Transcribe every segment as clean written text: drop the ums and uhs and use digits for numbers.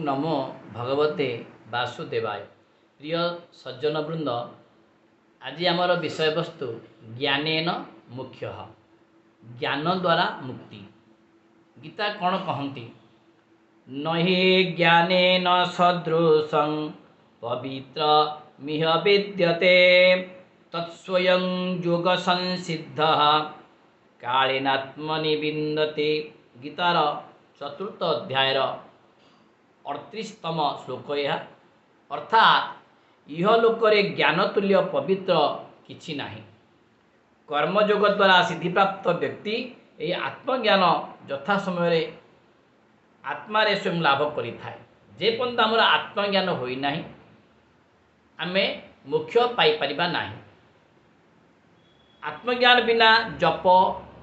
नमो भगवते वासुदेवाय। प्रिय सज्जन वृंद, आज आमर विषय वस्तु ज्ञानेन मुख्य ज्ञान द्वारा मुक्ति। गीता कौन कहती? नहि ज्ञानेन सदृशं पवित्र मिह विद्यते तत्स्वयं योग संसिद्ध कालेनात्मनि विन्दते। गीतार चतुर्थ अध्यायर 38तम श्लोक यह। अर्थात इह लोकरे ज्ञान तुल्य पवित्र किछि नाही। कर्मयोग द्वारा सिद्धिप्राप्त व्यक्ति ये आत्मज्ञान यथा समय आत्मारे स्वयं लाभ करिथाए। जे पर्यंत आमर आत्मज्ञान होई नाही आमे मोक्ष पाई परिबा नाही। आत्मज्ञान बिना जप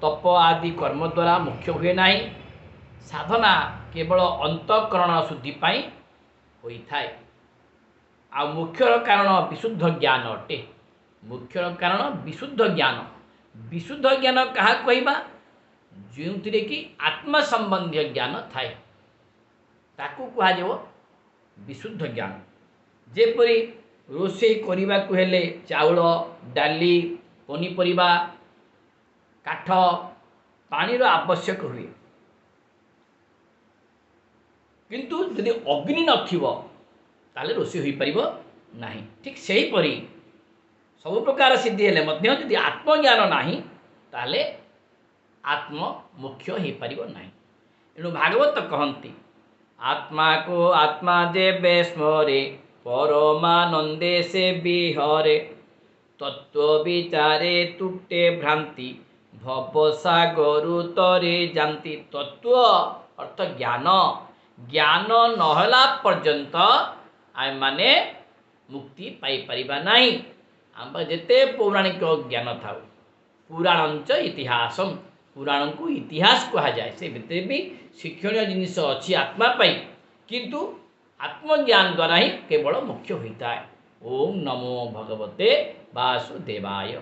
तप आदि कर्म द्वारा मोक्ष हुए नाही। साधना केवल अंतःकरण शुद्धि पाई होई थाए। आ मुख्यर कारण विशुद्ध ज्ञान अटे। मुख्यर कारण विशुद्ध ज्ञान। विशुद्ध ज्ञान कहा कहबा? जोंथिरे कि आत्मा संबंधी ज्ञान थाए ताकू कहा जेव विशुद्ध ज्ञान। जेपरि रोषे करिबा को हेले चाउल डाली पनीपरिबा काठ पानीर आवश्यक हुए, किंतु यदि अग्नि नथिबो ताले रोषे होई परिबो नाही। ठीक सही परी सब प्रकार सिद्धि हेले मध्य यदि आत्मज्ञान नाही ताले आत्म मुख्य हो परिबो नाही। एणु भागवत कहंती आत्मा को आत्मा जेबे स्मरे परमानंदे से विहरे तत्व विचारे तुटे भ्रांति भवसागरु तरे जानती। तत्व अर्थ ज्ञान। ज्ञान नहला पर्यंत आम माने मुक्ति पाई परिबा नाही। आम जेते पौराणिक ज्ञान थाउ पुराणंच इतिहासम, पुराण को इतिहास कहा जाए। से भितर भी शिक्षणीय जिनिस अच्छी आत्मा पाई, किंतु आत्मज्ञान द्वारा ही केवल मुख्य होता है। ओम नमो भगवते वासुदेवाय।